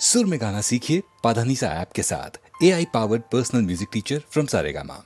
सुर में गाना सीखिए पाधानीसा ऐप के साथ। AI powered personal music teacher from Saregama.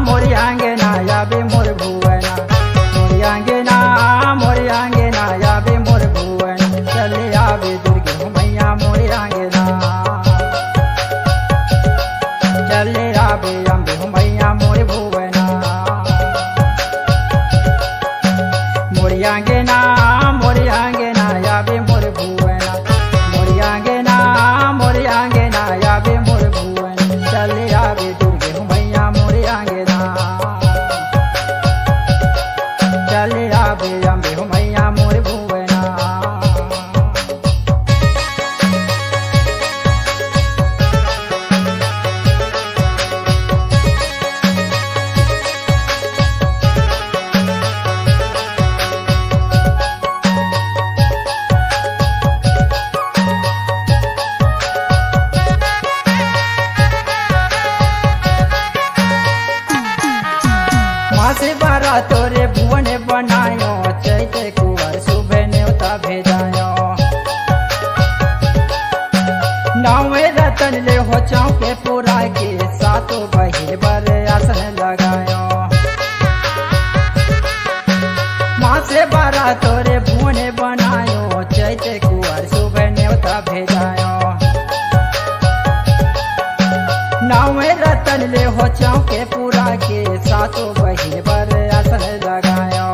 मोरियांगेना याबे मोर भुवना, मोरियांगेना याबे मोर भुवना, चले आवे दुर्गे मैया मोरियांगेना, चले आवे अम्बे मैया मोर भुवना, मोरियांगेना याबे मोर भुवना, मोरियांगेना याबे मोर भुवना, चले आवे दुर्गे मैया मोरियांगेना, चले आवे अम्बे मैया मोर भुवना। मासे बारा तोरे भुवन बनायो, चैते कुंवर सुबह न्योता भेजायो, नावे रतन ले हो चौके पुरा के, सातों बहिर बर आसन लगायो, मासे बारा तोरे भुवन बनायो, चैते कुंवर सुबह न्योता भेजायो, नावे रतन ले हो चौके पुरा के, सातों बहिर बर आसन लगायो,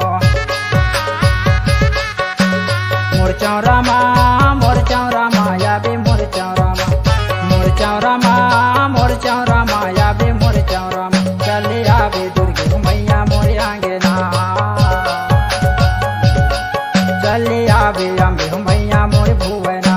मोर चौरामा याबे मोर चौरामा, मोर चौरामा याबे मोर चौरामा, चले आवे दुर्गे मैया मोरियांगेना, चले आवे अम्बे मैया मोर भुवना।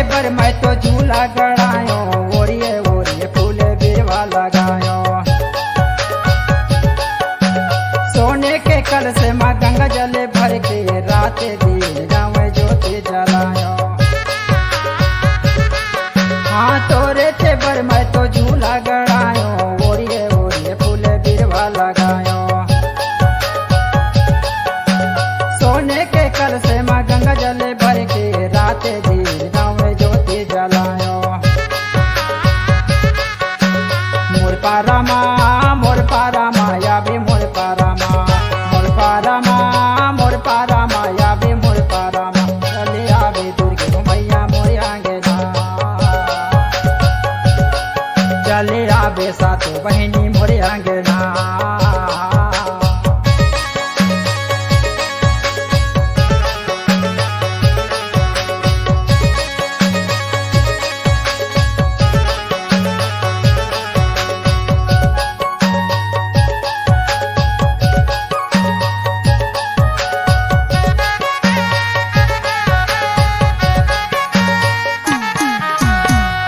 पर मैं तो झूला गड़ायो, ओरिए ओरिए फूल बिरवा लगायो, सोने के कल से माँ गंगा जल भर के, रात दिन गाँव ज्योति जलायो, हाँ तोरे थे पर मैं तो झूला गड़ायो, ओरिए ओरिए फूल बिरवा लगायो, सोने के कल से माँ गंगा जल भर के, रात दिन ज्योति जलायो, मोर पारामा याबे मोर पारामा याबे मोर पारामा, चले आवे दुर्गे मैया मोरियांगेना, चले आवे सातों बहिनी मोरियांगेना।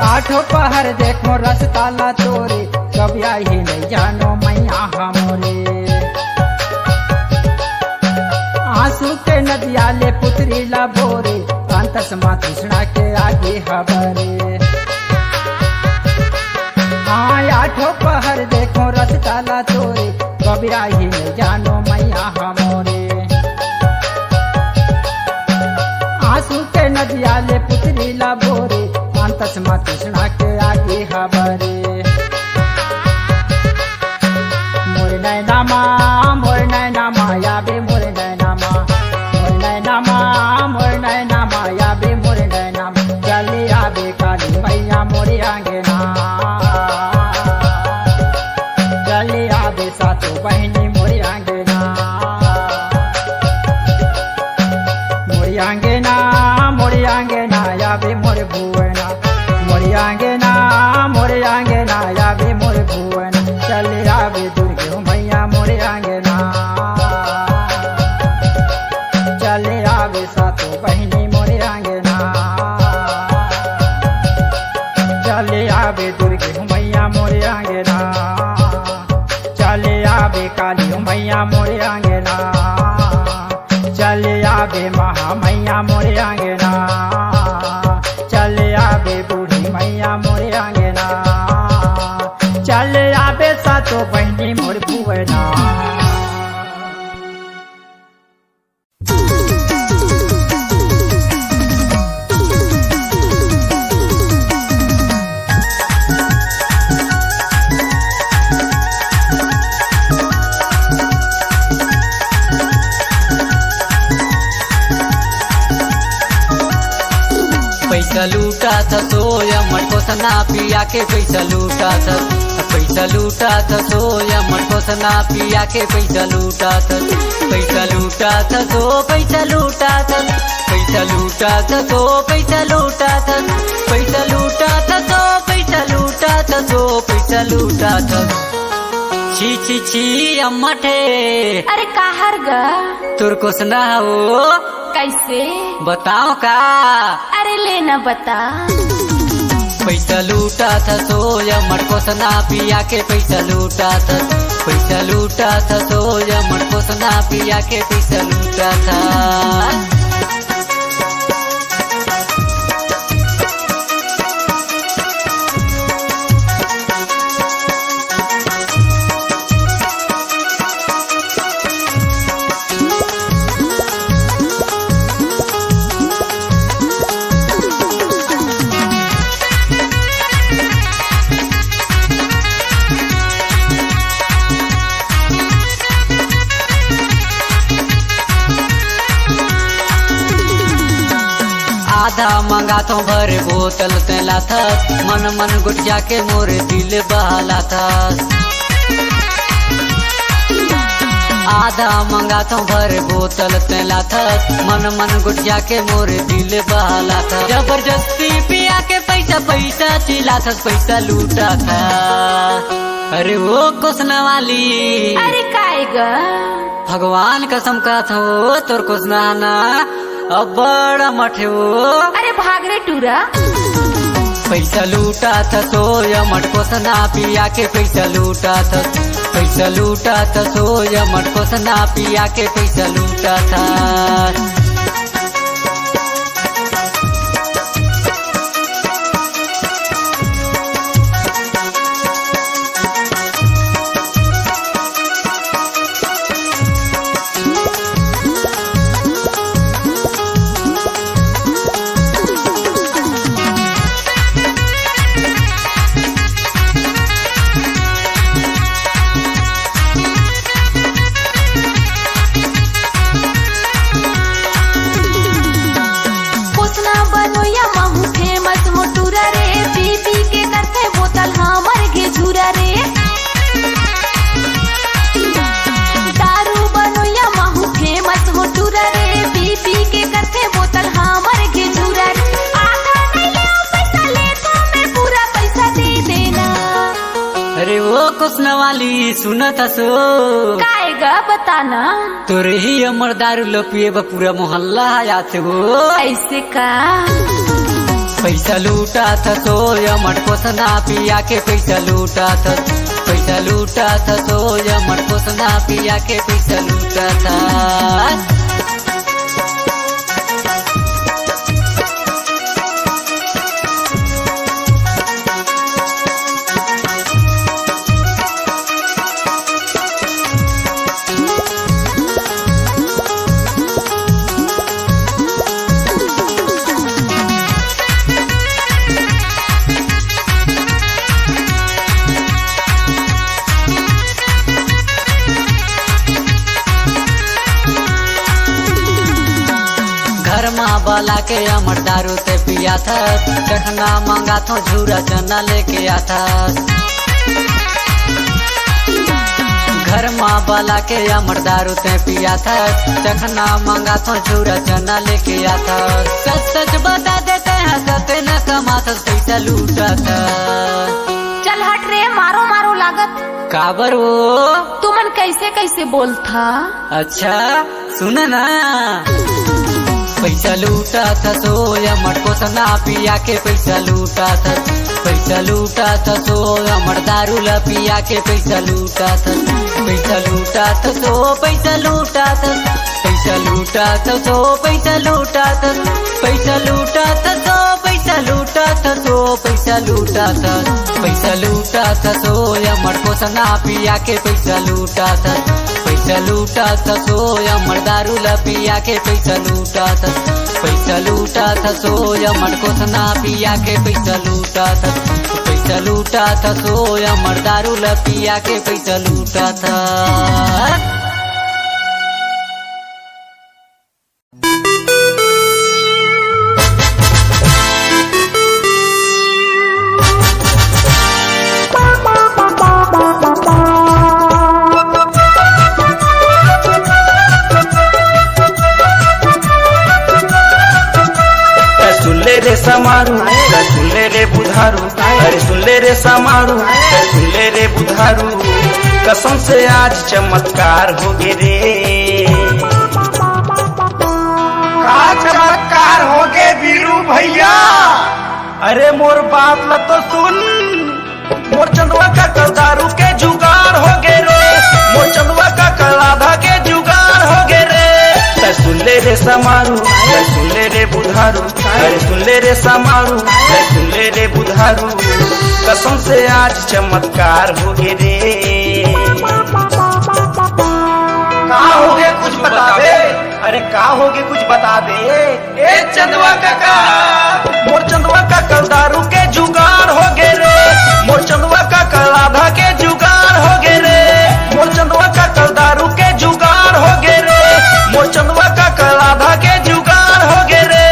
आठों पहर देखो रसताला तोरे, कभी आई नहीं जानो मैया हमोरे, आंसू के नदिया ले पुत्री ला बोरे, कांतस माँ कृष्णा के आगे हबरे, हाँ आठों पहर देखो रसताला तोरे, कभी आई नहीं जानो मैया हमोरे, आंसू के नदिया ले पुत्री ला बोरे, कांतस माँ कृष्णा के आगे हबरे, मोर नैनामा याबे मोर नैनामा याबे मोर नैनामा, चले आवे काली मैया मोरियांगेना, चले आवे सातों बहिनी मोरियांगेना। मोरियांगेना मोरियांगेना यावे मोर भुवना मोरियांगेना मोरियांगेना यावे मोर भुवना चले आवे दुर्गे मैया मोरियांगेना चले आवे सातो बहिनी मोरियांगेना चले आवे दुर्गे मैया मोरियांगेना चले आवे काली मैया मोरियांगेना चले आवे महा मैया मोरियांगेना चले आवे बूढ़ी मैया मोरियांगेना चले आवे सातो बहिनी मोर भुवना पैसा लूटा था सोया मटको सना पिया के पैसा लूटा था सोया मटको सना पिया के पैसा लूटा था पैसा लूटा था सो पैसा लूटा था पैसा लूटा था सो पैसा लूटा था पैसा लूटा था सो पैसा लूटा था सो पैसा लूटा था छी छी छी अम्मा ठे अरे काहर गा तुरको सना हो कैसे बताओ का अरे लेना बता पैसा लूटा था सोया मटको सना पिया के पैसा लूटा था सोया मटको सना पिया के पैसा लूटा था आधा मंगा तो भर बोतल तेला था मन मन गुटिया के मोर दिल बहला था आधा मंगा तो भर बोतल तेला था मन मन गुटिया के मोर दिल बहला था जबरदस्ती पिया के पैसा पैसा चिल्ला था पैसा लूटा था अरे वो कुसना वाली अरे काएगा भगवान कसम का था तोर कुसना ना अब बड़ा मठे हो अरे भाग रे टूरा पैसा लूटा था सोया मटको सना पिया के पैसा लूटा था सोया मटको सना पिया के पैसा लूटा था कुसना वाली सुनत सो काएगा बताना तोरे ही अमर दारू लो पिए पूरा मोहल्ला आते हो ऐसे का पैसा लूटा था सोया मटको सना पिया के पैसा लूटा था सोया मटको सना पिया के पैसा लूटा था वाला के अमर दारू से पिया था चखना मांगा तो झूरा चना लेके आता घर माँ वाला के अमर दारू ते पिया था, चखना मंगा तो चूरा चना लेके आता। सच सच बता देते हैं सते न कमाता, पैसा लूटा था। चल हट रे, मारो मारो लागत। काबर वो तुमन कैसे कैसे बोलता? अच्छा सुन ना, पैसा लूटा था सोया मटको सना पिया के पैसा लूटा था, पैसा लूटा था सोया मट दारू ला पिया के पैसा लूटा था, पैसा लूटा था सो पैसा लूटा था, पैसा लूटा था सो पैसा लूटा था, पैसा लूटा था सो पैसा लूटा था सो पैसा लूटा था, पैसा लूटा था सोया मटको सना पिया के पैसा लूटा था, पैसा लूटा था सोया मट दारू ला पिया के पैसा लूटा था, पैसा लूटा था सोया मटको सना पिया के पैसा लूटा था, पैसा लूटा था सोया मट दारू ला पिया के पैसा लूटा था। रे समारू सुनले रे बुधारू, अरे सुनले रे समारू सुनले रे बुधारू, कसम से आज चमत्कार हो गे रे। का चमत्कार हो गे बीरू भैया? अरे मोर बात ल तो सुन, मोर चंदवा का कल दारू के जुगाड़ हो गे रे, मोर चंदवा का कल आधा के जुगाड़ हो गे रे। सुनले रे समारू सुनले रे बुधारू, अरे सुनले रे समारू सुनले रे बुधारू, कसम से आज चमत्कार हो गे रे। का हो गे कुछ बता दे, अरे का हो गे कुछ बता दे। ए चंदवा काका, मोर चंदवा का कल दारू के जुगाड़ हो गे रे, मोर चंदवा का कल आधा के जुगाड़ हो गे रे, मोर चंदवा का कल दारू के जुगाड़ हो गे रे, मोर चंदवा का कल आधा के जुगाड़ हो गे रे।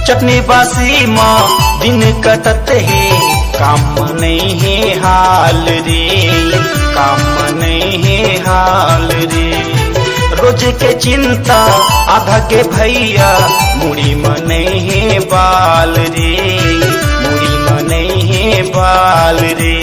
चटनी बासी माँ दिन कटत है, काम नहीं है हाल रे, काम नहीं है हाल रे। रोज के चिंता आधा के भैया, मुड़ी में नहीं है बाल रे, मुड़ी में नहीं है बाल रे।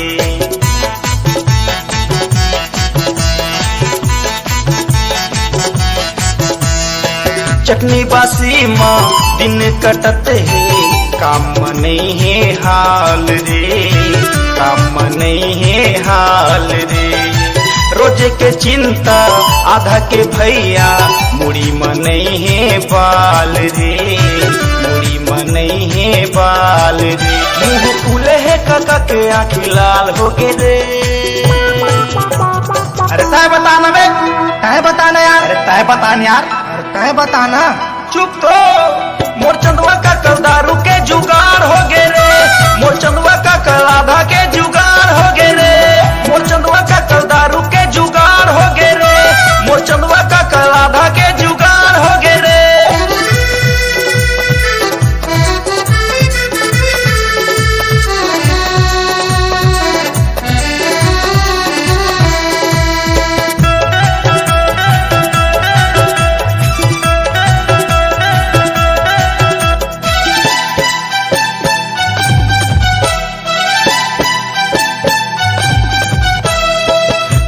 चटनी बासी माँ दिन कटत है, काम नहीं है हाल रे, काम नहीं है हाल रे। रोज के चिंता आधा के भैया, मुड़ी में नहीं है बाल रे, मुड़ी में नहीं है बाल रे। मुँह फूले है काका के आँखी लाल हो गे रे। अरे तय बताना बे, तय बताना यार, अरे तय बताना यार, अरे तय बताना। चुप तो, मोर चंदवा का कल दारू के जुगाड़ हो गे रे, मोर चंदवा का कल आधा के जुगाड़ हो गे रे, मोर चंदवा का कल दारू के जुगाड़ हो गे रे, मोर चंदवा का कल आधा के जुगाड़ हो गे रे।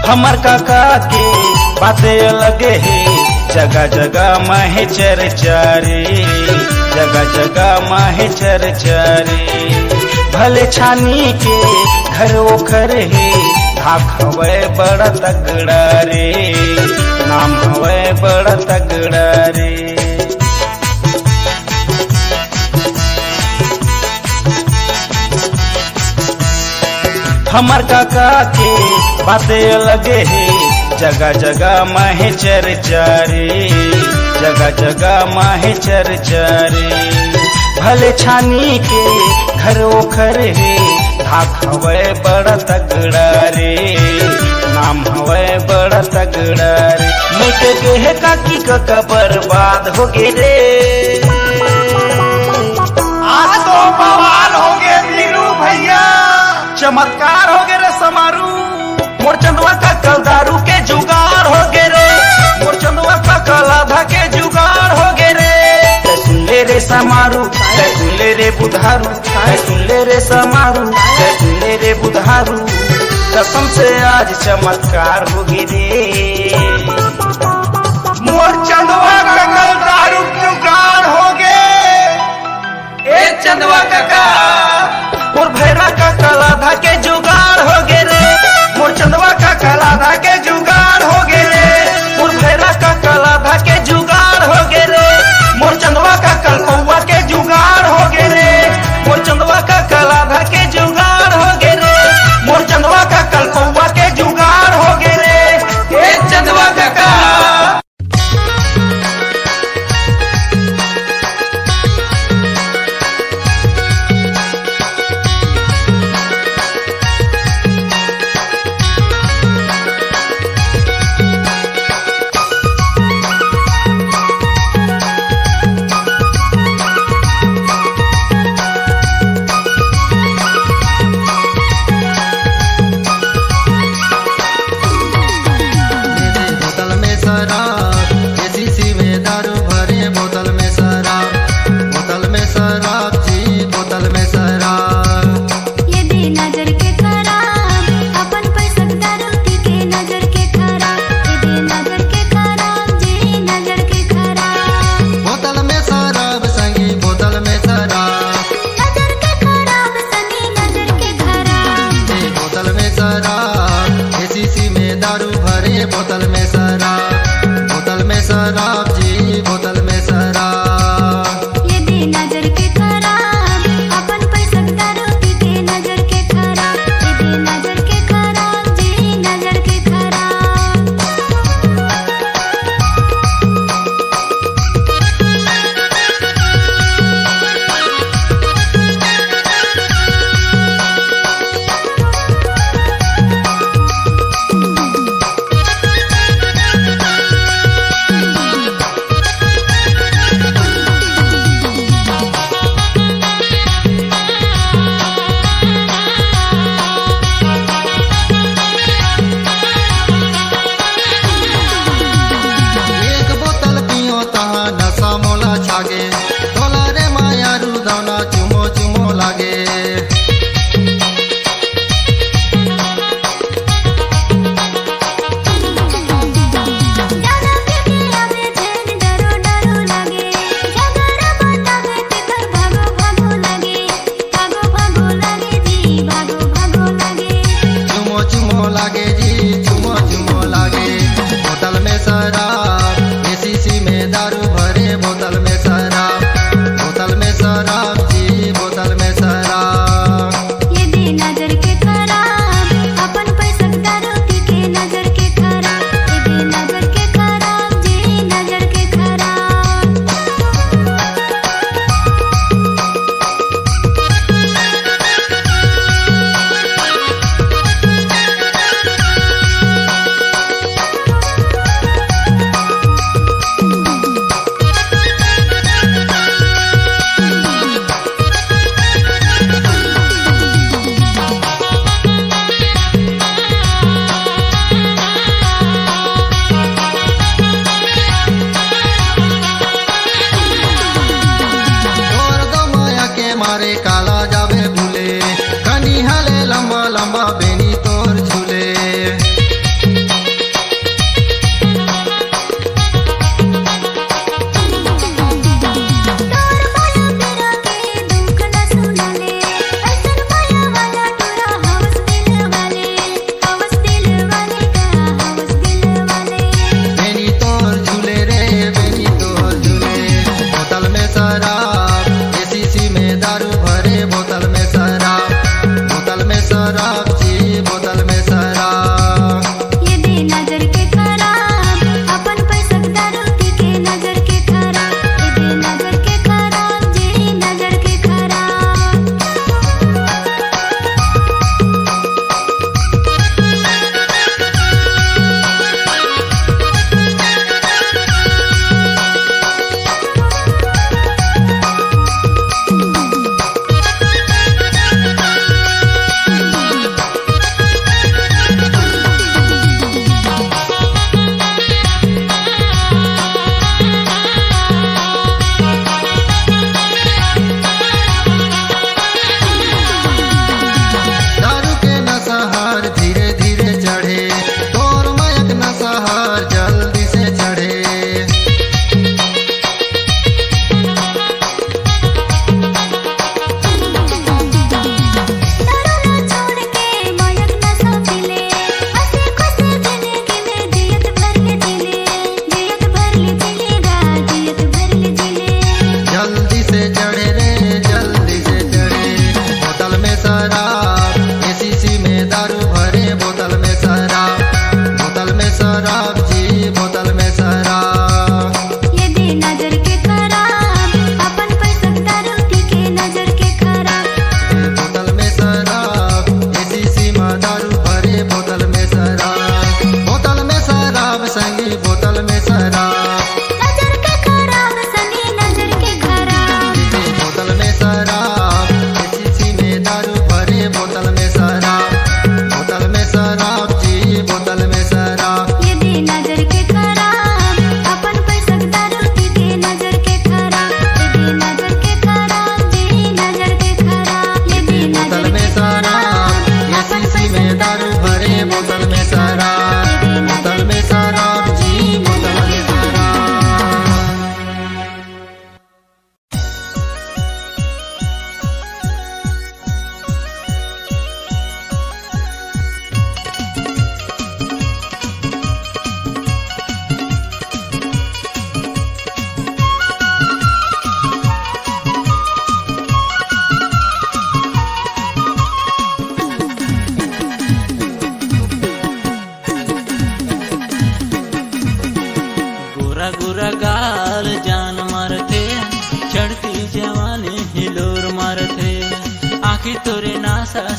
हमर काका के बातें अलग है, जगह जगह माहे चर्चा रे, जगह जगह माहे चर्चा रे। भले छानी के घर ओखर है, धाक हवे बड़ा तगड़ा रे, नाम हवे बड़ा तगड़ा रे। हमर काका के बातें अलग है, जगह जगह माहे चर्चा रे, जगह जगह माहे चरचरे भले छानी के घर ओखर हे धाक हवे बड़ा तगड़ा रे नाम हवे बड़ा तगड़ा रे मिट के काकी का बर्बाद हो गे रे आज तो बवाल हो गे वीरू भैया चमत्कार हो गे रे समारू मोर चंदवा का कल दारू के जुगाड़ हो गे रे मोर चंदवा का कल आधा के जुगाड़ हो गे रे सुन ले रे समारू सुन ले रे बुधारू सुन ले रे समारू सुन ले रे बुधारू कसम से आज चमत्कार हो गे रे मोर चंदवा का कल दारू जुगाड़ हो गे ए चंदवा काका मोर भैरा का कलाधा के जुगाड़ हो गे रे मोर चंदवा का कलाधा के जुगाड़ हो गे रे मोर भैरा का कलाधा के जुगाड़ हो गे रे मोर चंदवा का कलकौवा के जुगाड़ हो गे रे मोर चंदवा का कलाधा के जुगाड़ हो गे रे मोर चंदवा का कलकौवा के जुगाड़ हो गे रे ए चंदवा काका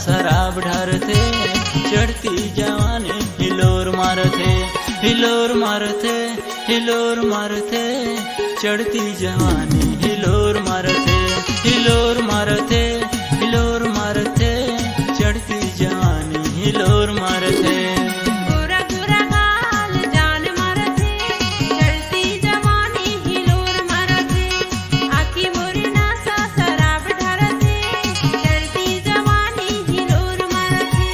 शराब ढारथे चढ़ती जवानी हिलोर मारथे हिलोर मारथे हिलोर मारथे चढ़ती जवानी हिलोर मारथे हिलोर मारथे हिलोर मारथे चढ़ती जवानी हिलोर मारथे गोरा गोरा गाल जान मारथे चढ़ती जवानी हिलोर मारथे आखी मोरी नासा शराब ढारथे चढ़ती जवानी हिलोर मारथे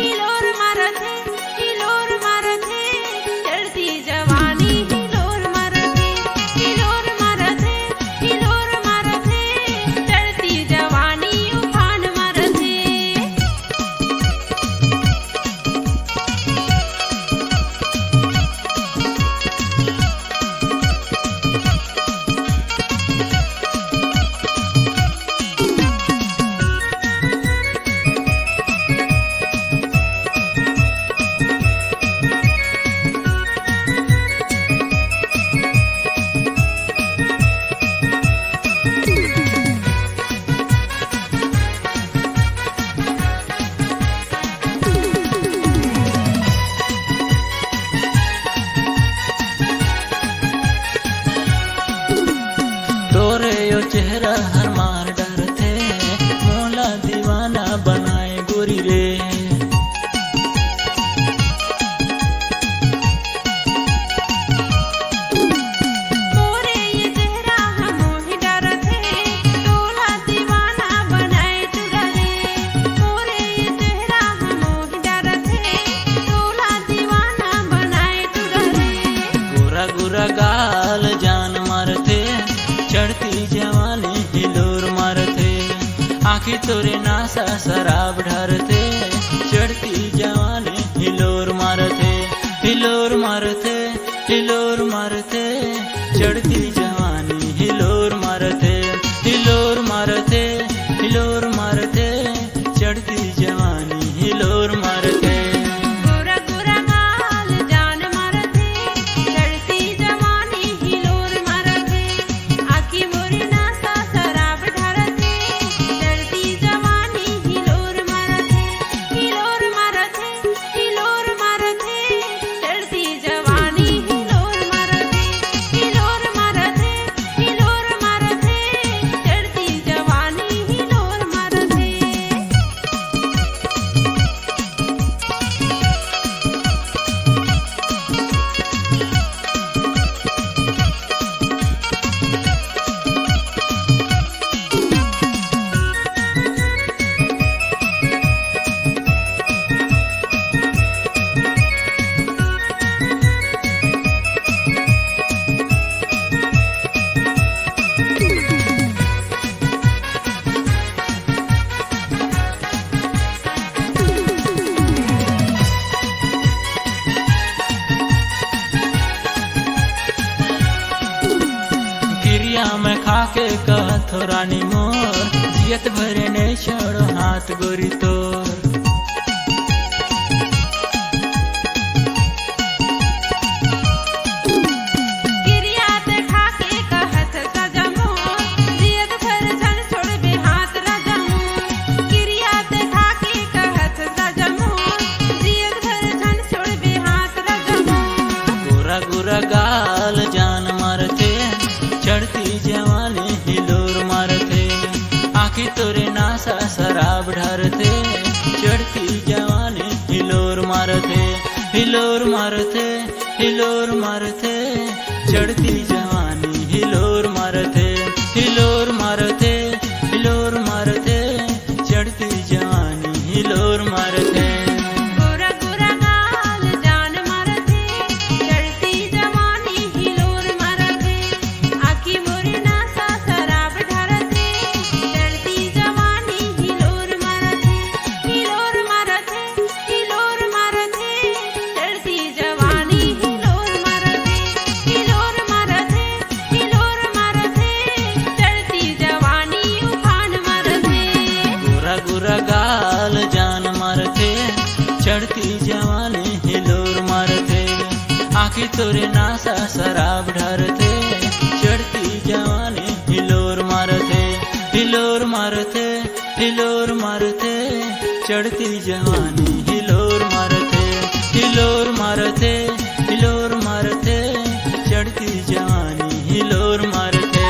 हिलोर मारथे हिलोर मारथे चढ़ती जवानी हिलोर मारथे हिलोर मारथे हिलोर मारथे चढ़ती जवानी उफान मारथे तोरे यो चेहरा हर मार डर थे मोला दीवाना बनाए गोरी रे मोरे ये चेहरा हमोहि डरथे तोला दीवाना बनाए तुगरे मोरे ये चेहरा हमोहि डरथे तोला दीवाना बनाए तुगरे गोरा गोरा गाल जान मारथे चढ़ती जवानी हिलोर मारथे आखिर तोरे नासा शराब ढारथे चढ़ती जवानी हिलोर मारथे हिलोर मारथे हिलोर मारथे चढ़ती जवानी हिलोर मारथे हिलोर मारथे हिलोर मारथे चढ़ती जवानी हिलोर मारथे गोरा गोरा गाल जान मारथे चढ़ती जवानी हिलोर मारथे आखी मोरी नासा शराब ढारथे चढ़ती जवानी हिलोर मारथे हिलोर मारथे हिलोर मारथे चढ़ती जवानी हिलोर मारथे हिलोर मारथे हिलोर मारथे चढ़ती जवानी हिलोर मारथे क्रिया में खाके कहथो रानी मोर जियत भरे ने छोड़ो हाथ गोरी तोर गिरिया ते खाके कहत राजा मोर जियत भर जन छोड़बे हाथ राजा मोर गिरिया ते खाके कहत राजा मोर जियत भर जन छोड़बे हाथ राजा मोर गोरा गोरा गाल जान मारथे चढ़ती जवानी हिलोर मारथे आखिर तोरे नासा शराब ढारथे चढ़ती जवानी हिलोर मारथे हिलोर मारथे हिलोर मारथे चढ़ती जवानी हिलोर मारथे हिलोर मारथे हिलोर मारथे चढ़ती जवानी हिलोर मारथे गोरा गोरा गाल जान मारथे चढ़ती जवानी हिलोर मारथे आखी मोरी नासा शराब ढारथे चढ़ती जवानी हिलोर मारथे हिलोर मारथे हिलोर मारथे चढ़ती जवानी हिलोर मारथे हिलोर मारथे हिलोर मारथे चढ़ती जवानी उफान मारथे गोरा गोरा गाल जान मारथे चढ़ती जवानी हिलोर मारथे आखिर तोरे नासा शराब ढारथे चढ़ती जवानी हिलोर मारथे हिलोर मारथे हिलोर मारथे चढ़ती जवानी हिलोर मारते हिलोर मारते हिलोर मारते चढ़ती जवानी हिलोर मारते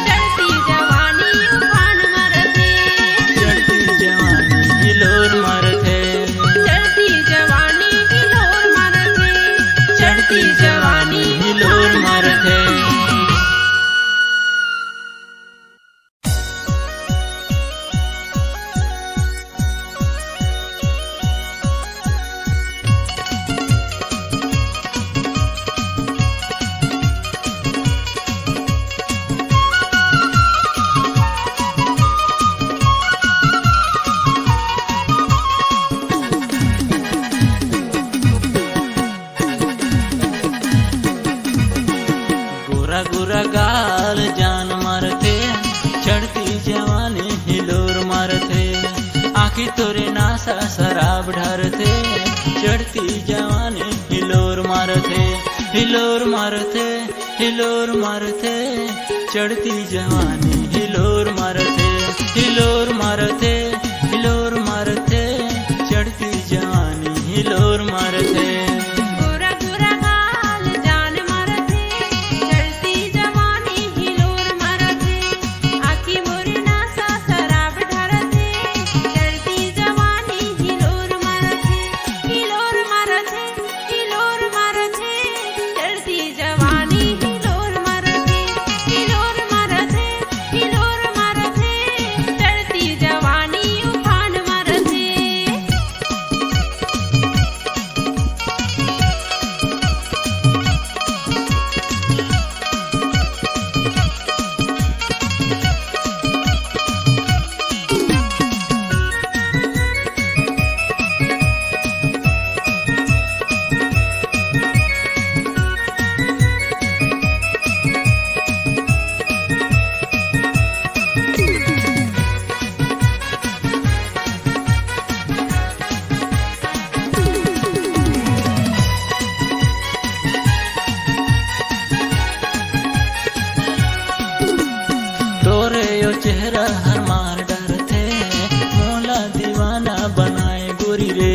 चढ़ती जवानी उफान मारते चढ़ती जवानी हिलोर मारते चढ़ती जवानी हिलोर मारते चढ़ती जवानी हिलोर मारते गोरा गोरा गाल जान मारते चढ़ती जवानी हिलोर मारते आखी तोरे नासा शराब ढारते चढ़ती जवानी हिलोर मारते हिलोर मारते हिलोर मारते चढ़ती जवानी हिलोर मारते हिलोर मारते हिलोर मारते चढ़ती जवानी हिलोर मारते गोरा गोरा गाल जान मारते चढ़ती जवानी हिलोर मारते आखी मोरी नासा शराब ढारते चढ़ती जवानी हिलोर मारते हिलोर मारते हिलोर मारते चढ़ती जवानी हिलोर मारते हिलोर मारते हिलोर मारते चढ़ती जवानी उफान मारते तोरे यो चेहरा हर मार डरते मोला दीवाना बनाए गोरी रे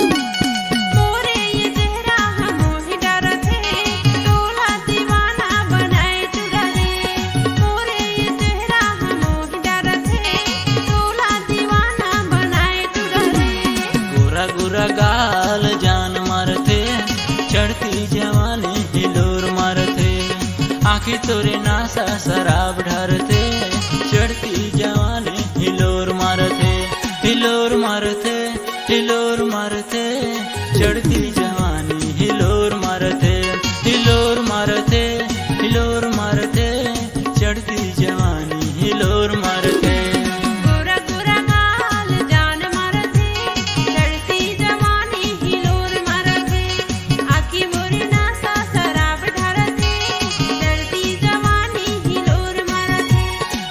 मोरे ये चेहरा हमोहि डरते तोला दीवाना बनाए चुडरे मोरे ये चेहरा हमोहि डरते तोला दीवाना बनाए चुडरे गोरा गोरा गाल जान मारते चढ़ती जवानी हिलोर मारते आखी तोरे नासा शराब ढारते चढ़ती जवानी हिलोर मारते हिलोर मारते हिलोर मारते चढ़ती जवानी हिलोर मारते हिलोर मारते हिलोर मारते चढ़ती जवानी हिलोर मारते गोरा गोरा गाल जान मारते चढ़ती जवानी हिलोर मारते आखी मोरी नासा शराब ढारते चढ़ती जवानी हिलोर मारते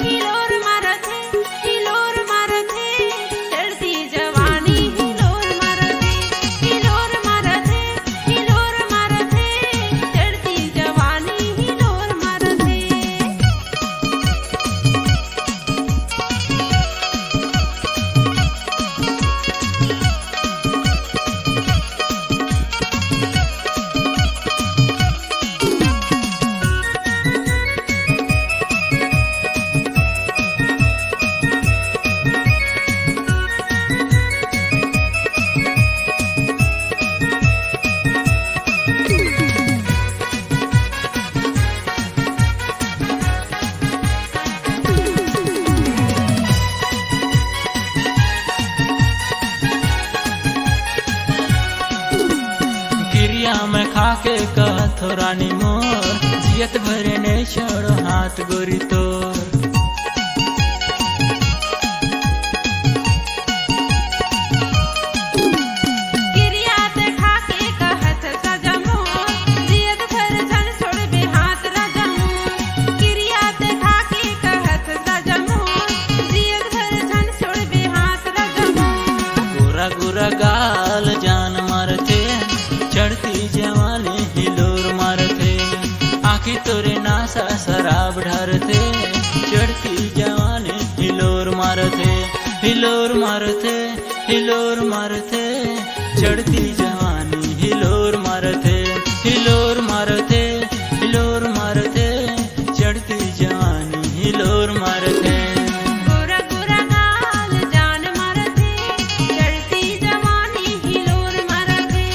हिलोर मारते हिलोर मारते चढ़ती जवानी हिलोर मारते हिलोर मारते हिलोर मारते चढ़ती जवानी हिलोर मारते गिरिया में खाके कहत हो रानी मोर जियत भरे ने छोड़ो हाथ गोरी तोर गिरिया ते खाके कहत राजा मोर जियत भर जन छोड़बे हाथ राजा मोर गिरिया ते खाके कहत राजा मोर जियत भर जन छोड़बे हाथ राजा मोर गोरा गोरा गाल जान मारते चढ़ती जवानी हिलोर मारते आखी तोरे नासा शराब शराब ढारथे चढ़ती जवानी हिलोर मारथे हिलोर मारथे हिलोर मारथे चढ़ती जवानी हिलोर मारथे हिलोर मारथे हिलोर मारथे चढ़ती जवानी हिलोर मारथे गोरा गोरा गाल जान मारथे चढ़ती जवानी हिलोर मारथे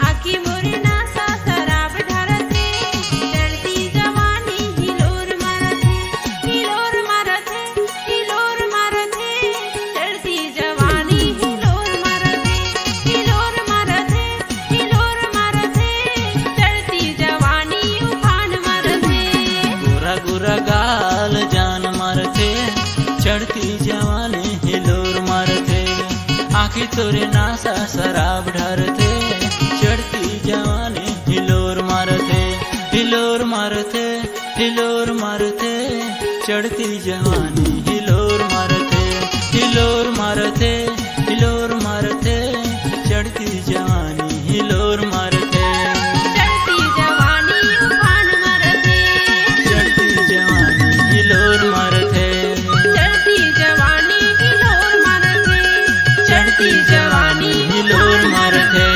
आखी मोरी नासा शराब ढारथे चढ़ती जवानी हिलोर मारथे हिलोर मारथे हिलोर मारथे चढ़ती जवानी हिलोर मारथे हिलोर मारथे हिलोर मारथे चढ़ती जवानी उफान मारथे गोरा गोरा गाल जान मारथे चढ़ती जवानी हिलोर मारथे आखी तोरे नासा शराब ढारथे चढ़ती जवानी हिलोर मारथे हिलोर मारथे हिलोर मारथे चढ़ती जवानी हिलोर मारथे हिलोर मारथे हिलोर मारथे चढ़ती जवानी हिलोर मारथे चढ़ती जवानी उफान मारथे चढ़ती जवानी हिलोर मारथे चढ़ती जवानी हिलोर मारथे चढ़ती जवानी हिलोर मारथे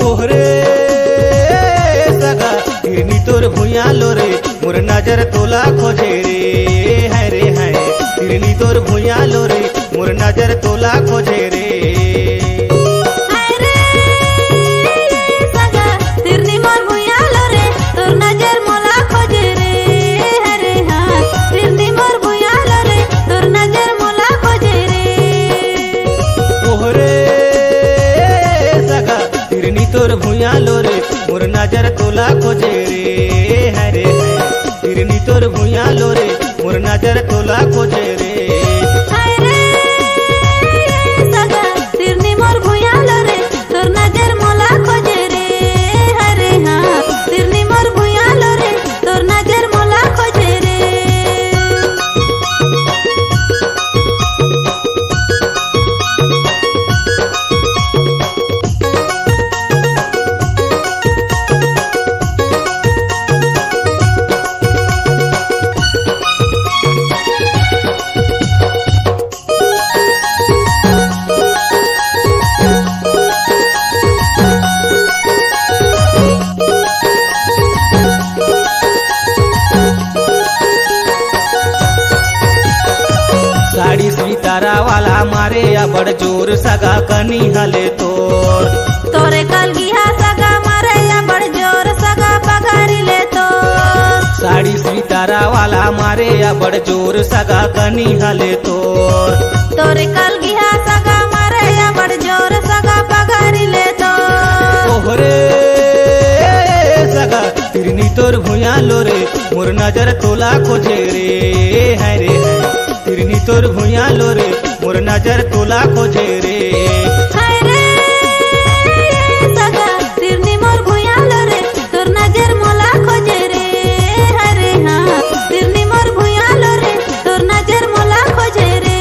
ओहरे सगा हिरनी तोर भुइया लो रे मोर नजर तोला खोजे रे है हिरनी तोर भुइया लो रे मोर नजर तोला खोजे रे अरे सगा तिरनी मोर भुइया लो रे तोर नजर मोला खोजे रे अरे हाँ तिरनी मोर भुइया लो रे तोर नजर मोला खोजे रे ओहरे सगा हिरनी तोर भुइया लो रे मोर नजर तोला खोजे रे है हिरनी तोर भुइया लो रे मोर नजर तोला खोजे रे अरे सगा तिरनी मोर भुइया लो रे तोर नजर मोला खोजे रे अरे हाँ तिरनी मोर भुइया लो रे तोर नजर मोला खोजे रे साड़ी सितारा वाला मारे या बड़ जोर सगा कनी हले तोर तोरे कल गिहा सगा मारे या बड़ जोर सगा पगारी ले तो साड़ी सितारा वाला मारे या बड़ जोर सगा कनी हले तोर तोरे कल गिहा सगा मारे या बड़ जोर सगा पगारी ले तो ओहरे सगा तिरनी तोर भुइया लो रे मोर नजर तोला खोजे रे है तिरनी तोर भुइया लो रे मोर नजर तोला खोजे रे अरे सगा तिरनी मोर भुइया लो रे तोर नजर मोला खोजे रे अरे हाँ तिरनी मोर भुइया लो रे तोर नजर मोला खोजे रे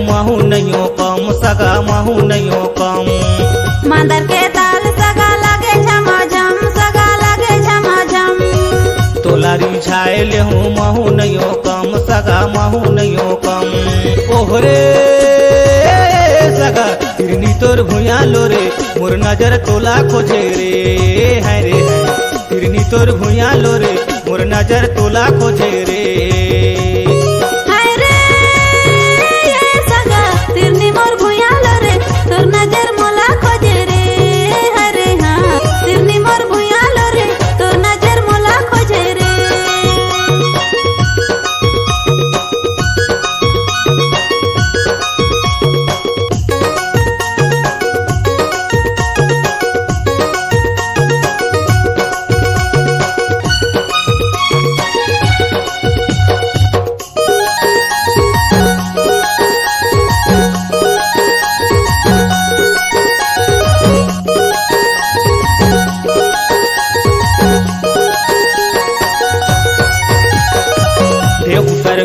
महू नयो कम सगा महू नयो कम मांदर के ताल सगा लागे झमाझम सगा लागे झमाझम तोला रिझाए हूँ महू नयो कम सगा महू नयो कम ओहरे तिरनी तोर भुया लो रे मोर नजर तोला खोजे रे है रे है तिरनी तोर भुया लो रे मोर नजर तोला खोजे रे हाय रे सगा तिरनी मोर भुयालो रे तोर नजर मोला खोजे रे हरे हाँ तिरनी मोर भुयालो रे तोर नजर मोला खोजे रे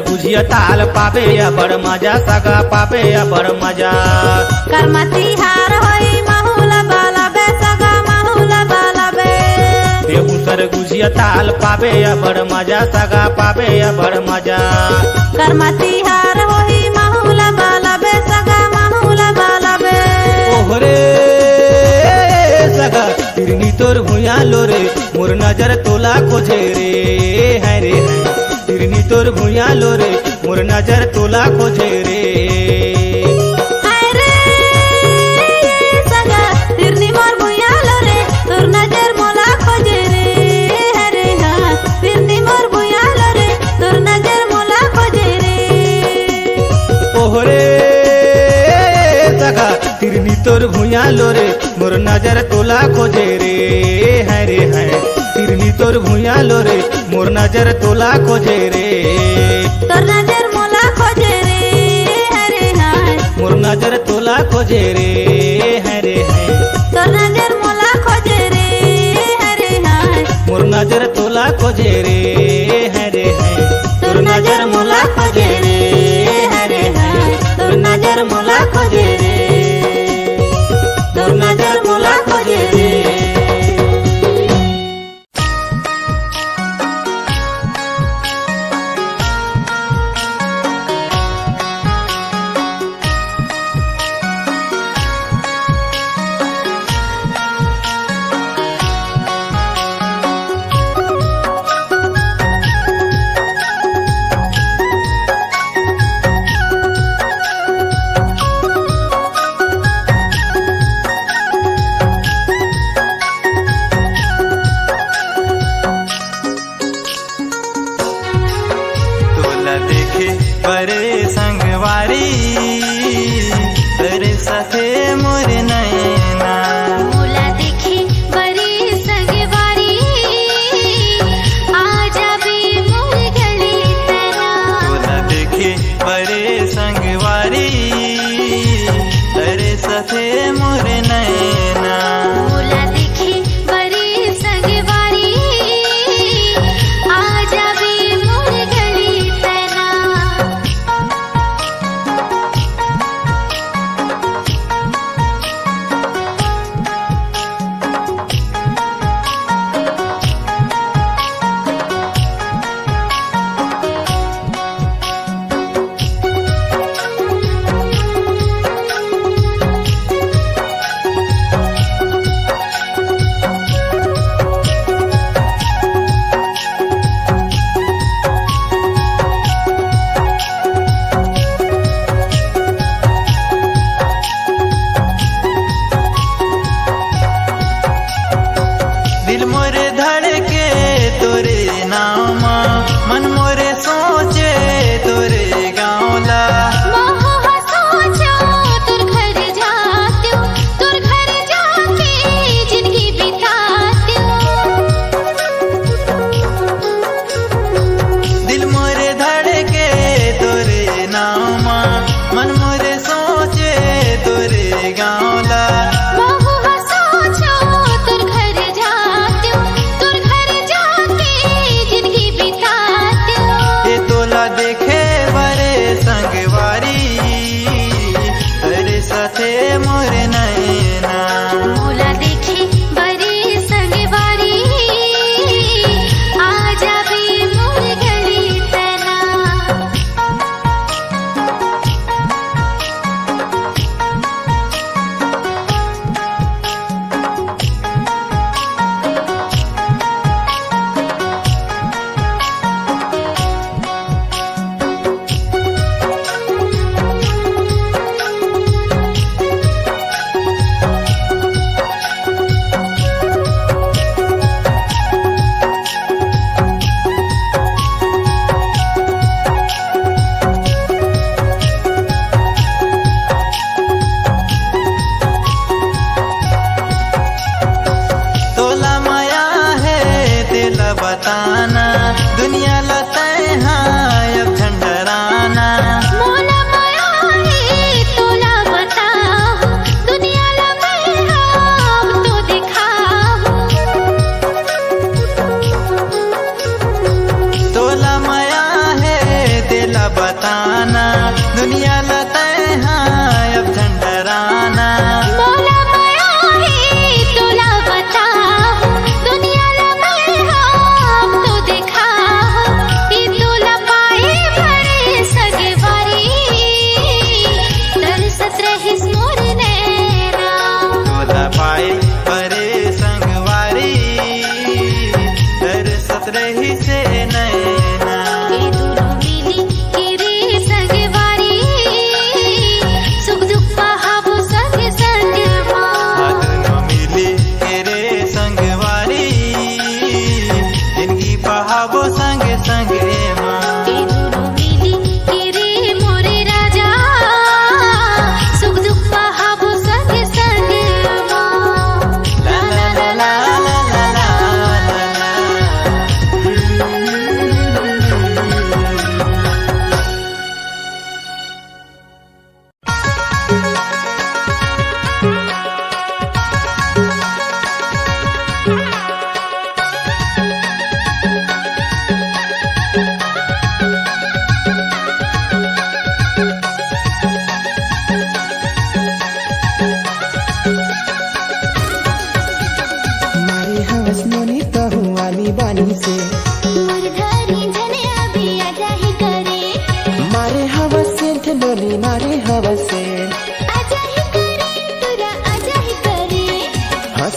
गुजिया ताल पावे या बड़ मजा सगा पावे या बड़ मजा करमती हार होई माहुला बाला बे सगा माहुला बाला बे बेहुसर गुजिया ताल पावे या बड़ मजा सगा पावे या बड़ मजा करमती हार होई माहुला बाला बे सगा माहुला बाला बे ओहरे सगा तिरनी तोर भुया लो रे मोर नजर तोला खोजे रे है रे है तिरनी तोर भुया लो रे मोर नजर तोला खोजे रे हाय रे सगा तिरनी मोर भुयालो रे तोर नजर मोला खोजे रे हरे हाँ तिरनी मोर भुयालो रे तोर नजर मोला खोजे रे ओहरे सगा तिरनी तोर भुया लो रे मोर नजर तोला खोजे रे है रे है तिरनी तोर भुया लो रे मोर नजर तोला खोजे रे तोर नजर मोला खोजे रे हरे हाँ मोर नजर तोला खोजे रे है रे है तोर नजर मोला खोजे रे हरे हाँ मोर नजर तोला खोजे रे है रे है तोर नजर मोला खोजे रे हरे हाँ तोर नजर मोला खोजे रे तोर नजर मोला खोजे रे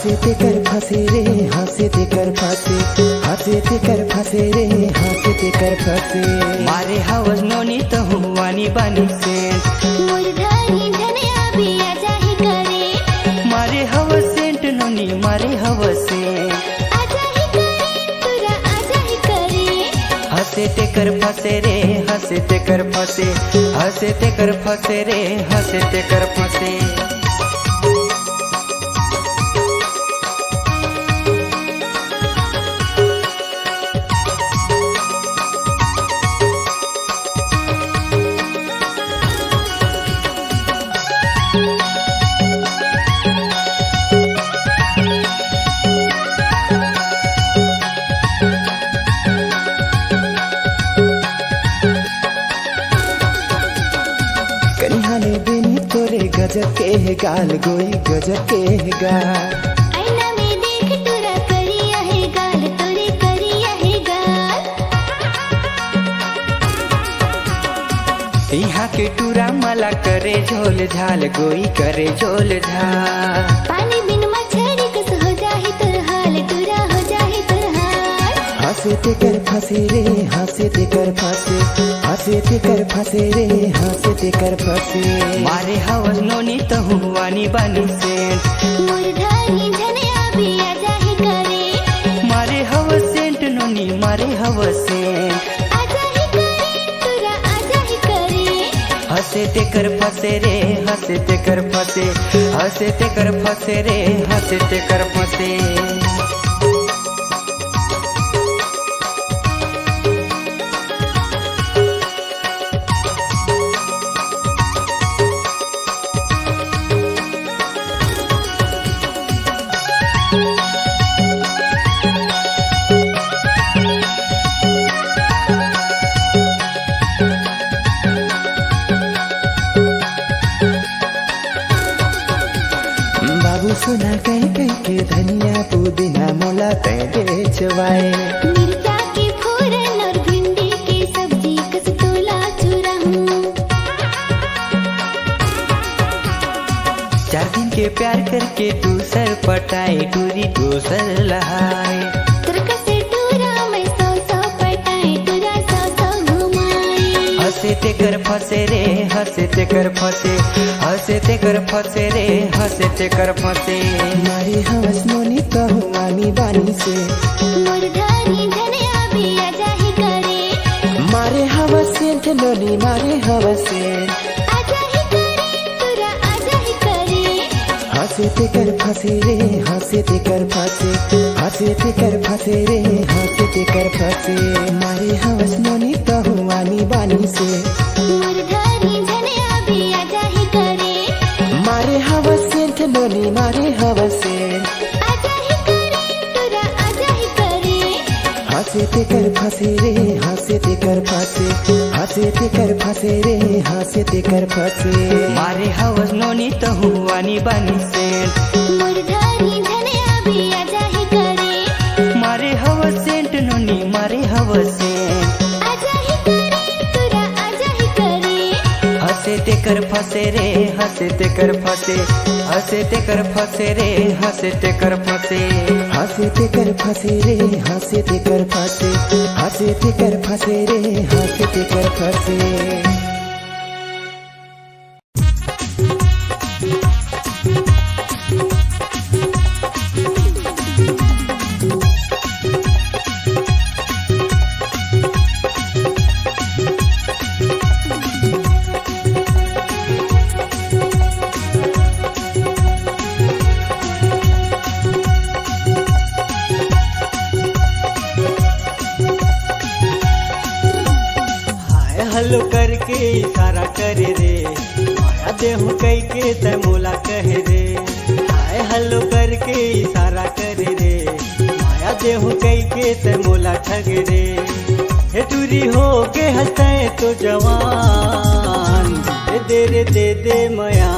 हंसे ते कर फंसे रे हंसे ते कर फंसे हंसे ते कर फंसे रे हंसे ते कर फंसे मारे हवस नोनी तो हुआनी बनी सेंट मुरझाई धनिया भी आजा ही करे मारे हवस सेंट नोनी मारे हवस सेंट आजा ही करे तुरा आजा ही करे हंसे ते कर फंसे रे हंसे ते कर फंसे हंसे ते कर फंसे रे हंसे ते कर फंसे कन्हाने बिन तोरे गजब के है गाल गोई गजब के है गाल आईना में देख तुरा करिया है गाल तोरे करिया है गाल यहाँ के टूरा मला करे झोल झाल गोई करे झोल झाल पानी बिन मछली कस हो जाही तुर हाल तुरा हो जाही तुर हाल हंसे ते कर फंसे रे हंसे ते कर फंसे हंसे ते कर फंसे रे हंसे ते कर फंसे मारे हवस नोनी तो हुआनी बनी सेंट मुरझाई धनिया भी आजा ही करे मारे हवस सेंट नोनी मारे हवस सेंट आजा ही करे तुरा आजा ही करे हंसे ते कर फंसे रे हंसे ते कर फंसे हंसे ते कर फंसे रे हंसे ते कर फंसे बाबू सुना कहीं कहीं के धनिया पुदीना मोला कहीं बेचवाए मिर्चा के फोरन और भिंडी की सब्जी कस तोला चुराऊं 4 दिन के प्यार करके दूसर पटाए टूरी दूसर लहाए तुरका से टूरा मैं सौ सौ पटाए तुरा सौ सौ घुमाए हंसे ते कर फंसे रे हंसे ते कर फंसे हंसे ते कर फंसे रे हंसे ते कर फंसे मारी हवस नोनी कहुआनी बानी से मुरझाई धनिया भी आजा ही करे मारे हवस सेंट नोनी मारे हवस सेंट आजा ही करे तुरा आजा ही करे हंसे ते कर फंसे रे हंसे ते कर फंसे हंसे ते कर फंसे रे हंसे ते कर फंसे मारे हवस नोनी कहुआनी बानी से मुरझाई धनिया भी आजा ही करे मारे हवस सेंट नोनी मारे हवस सेंट आजा ही करे तुरा आजा ही करे हंसे ते कर फंसे रे हंसे ते कर फंसे हंसे ते कर फंसे रे हंसे ते कर फंसे मारे हवस नोनी तो हुआनी बनी सेंट मुरझाई धनिया भी आजा ही करे मारे हवस सेंट नोनी मारे हवस सेंट आजा ही करे तुरा आजा ही करे हंसे ते कर फंसे रे हंसे ते कर फंसे हंसे ते कर फंसे रे हंसे ते कर फंसे हंसे ते कर फंसे रे हंसे ते कर फंसे हंसे ते कर फंसे रे हंसे ते कर फंसे हलो करके इशारा करे रे माया देहु कई के ते मोला कहे रे हाय हलो करके इशारा करे रे माया देहु कई के ते मोला ठग रे हे टूरी हो के हंसते तो जवान दे रे दे मया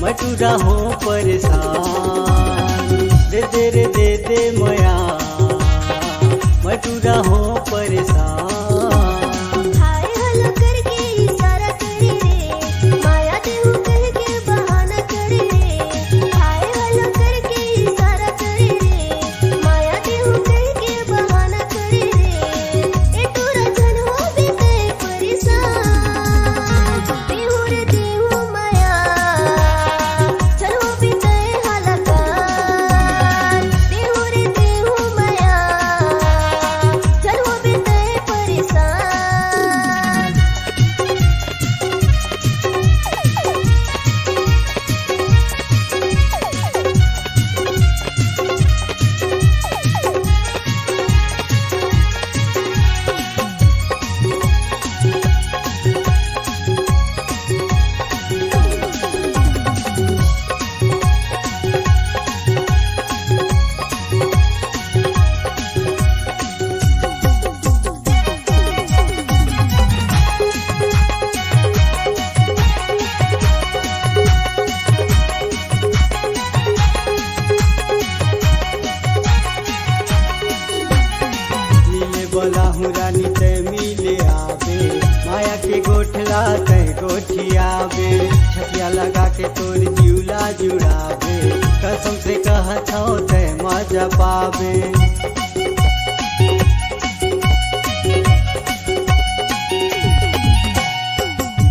मटूरा हो परेशान दे रे दे मया मटूरा हो परेशान हाय हलो करके इशारा करे रे माया देहु कह के बहाना करे रे हाय हलो करके गोठला तय गोठियाबे छतिया लगा के तोर जिउला जुड़ाबे कसम से कहत हूँ तय मजा पावे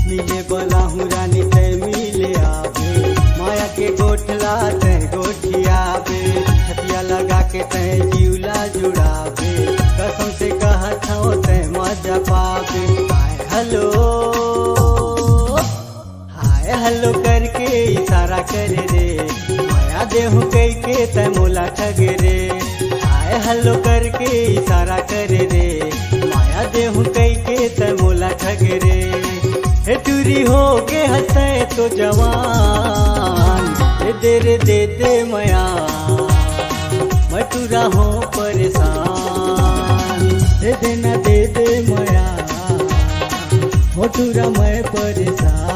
मिले बोला हूँ रानी तय मिले आवे माया के गोठला तय गोठियाबे छतिया लगा के तय जिउला जुड़ाबे कसम से कहत हूँ तय मजा पावे हाय हेलो करके इशारा करे रे माया देहू कई के तय मोला ठगे रे हाय हेलो करके इशारा करे रे माया देहू कई के तय मोला ठगे रे हे टूरी हो के हंसे तो जवान दे दे मया मटूरा हो परेशान दे देना दे दे मया मटूरा मैं परेशान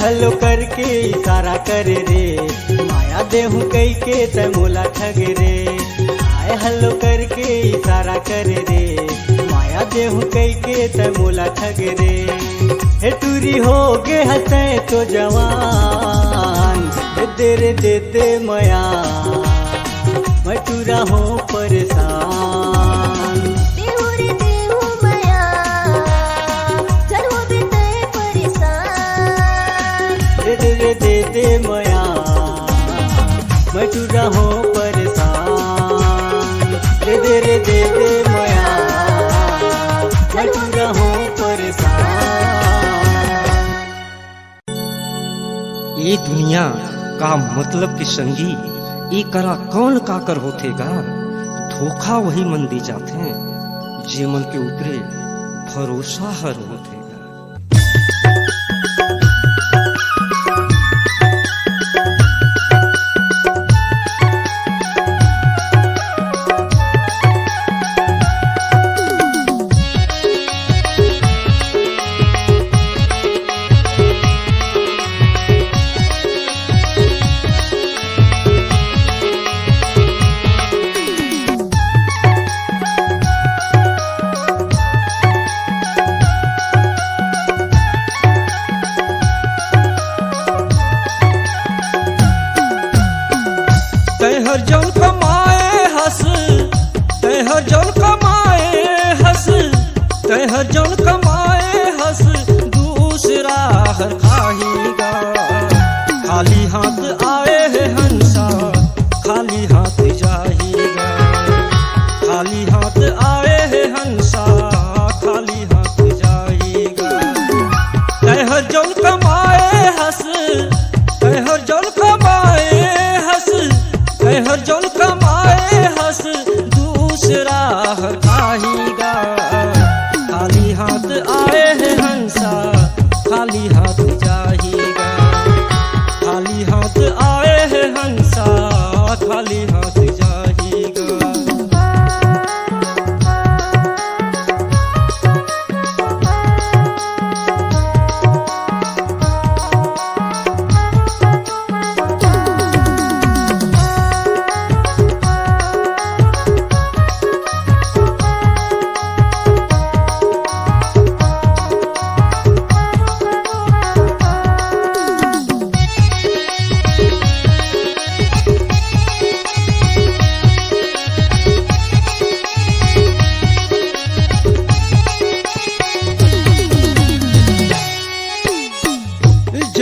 हेलो करके इशारा करे रे माया देहू कई के तय मोला ठगे रे आए हेलो करके इशारा करे रे माया देहू कई के तय मोला ठगे रे हे टूरी हो गे हंसे तो जवान दे दे मया मैं टूरा हो परेशान दे मया मैं टूटा हूँ परेशान दे मया मैं टूटा हूँ परेशान। ये दुनिया का मतलब की संगी ये करा कौन काकर होतेगा धोखा वही मन दी जाते जे मन के ऊपरे भरोसा हर होतेगा। हर जौन कमाए हंस तय हर जौन कमाए हंस तय हर जौन कमाए हंस दूसरा हर खाहीगा खाली हाथ आए है हंसा खाली हाथ जाएगा खाली हाथ आए है हंसा खाली हाथ जाएगा तय हर जौन कमाए हंस तय हर जौन कमाए हंस हर जौन कमाए हंस दूसरा हर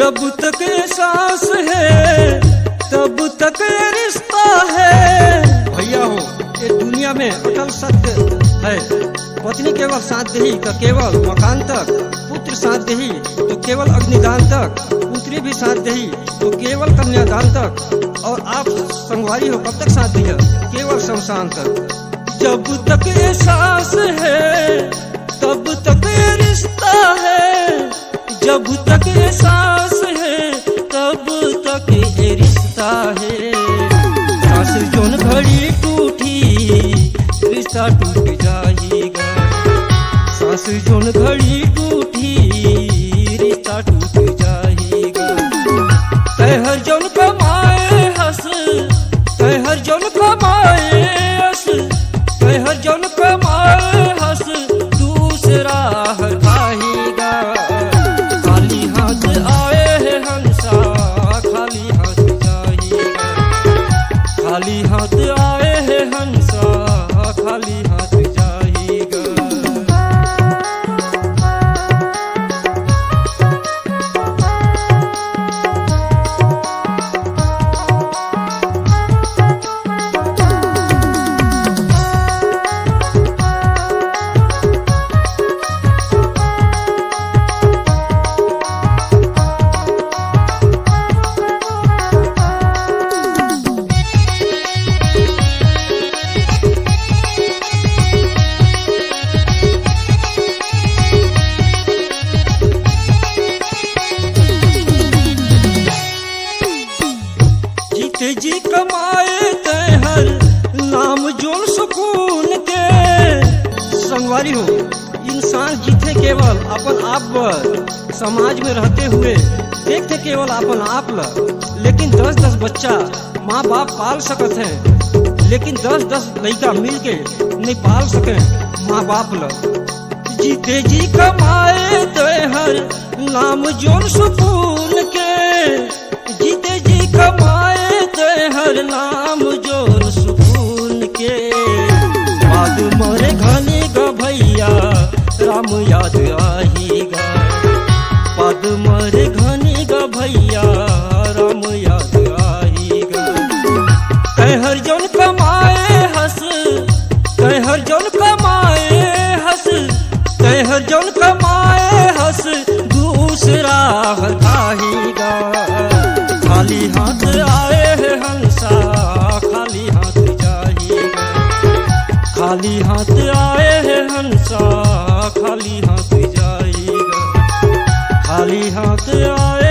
जब तक ये सांस है तब तक ये रिश्ता है। भैया हो, ये दुनिया में अटल सत्य है। पत्नी केवल साथ दही तो केवल मकान तक, पुत्र साथ दही तो केवल अग्निदान तक, पुत्री भी साथ दही तो केवल कन्यादान तक, और आप संगवारी हो कब तक साथ दिया? केवल शमशान तक। जब तक ये सांस है तब तक ये रिश्ता है, जब तक ये सांस है तब तक ये रिश्ता है। सांस जोन घड़ी टूटी रिश्ता टूट जाएगा, सांस जोन घड़ी टूटी रिश्ता टूट जाएगा। तैहर जोन कमाए हंस, तैहर जोन कमाए हंस, तैहर जोन कमाए हंस, दूसरा हटाएगा। खाली हाथ आए है हंसा, खाली हाथ जाएगा। खाली हाथ आए है हंसा, खाली हाथ जाएगा। जीते जी कमाए तैहर नाम जोन सुकून के। संगवारी हो, इंसान जीते केवल अपन आप पर, समाज में रहते हुए देखते केवल अपन आप ला। लेकिन 10-10 बच्चा माँ बाप पाल सकत हैं, लेकिन 10-10 लड़का मिल के नहीं पाल सके माँ बाप ला। जीते जी कमाए तैहर नाम जोन सुकून के, जीते जी कमाए तैहर नाम जोन सुकून के। बाद मरे घने गा भैया राम याद आएगा, बाद मरे घने गा भैया राम याद आएगा। तैहर जोन कमाए हंस, तैहर जोन कमाए हंस, तैहर जोन कमाए हंस, दूसरा हटाएगा। खाली हाथ आए है हंसा, खाली हाथ जाएगा। खाली हाथ आए है हंसा, खाली हाथ जाएगा। खाली हाथ आए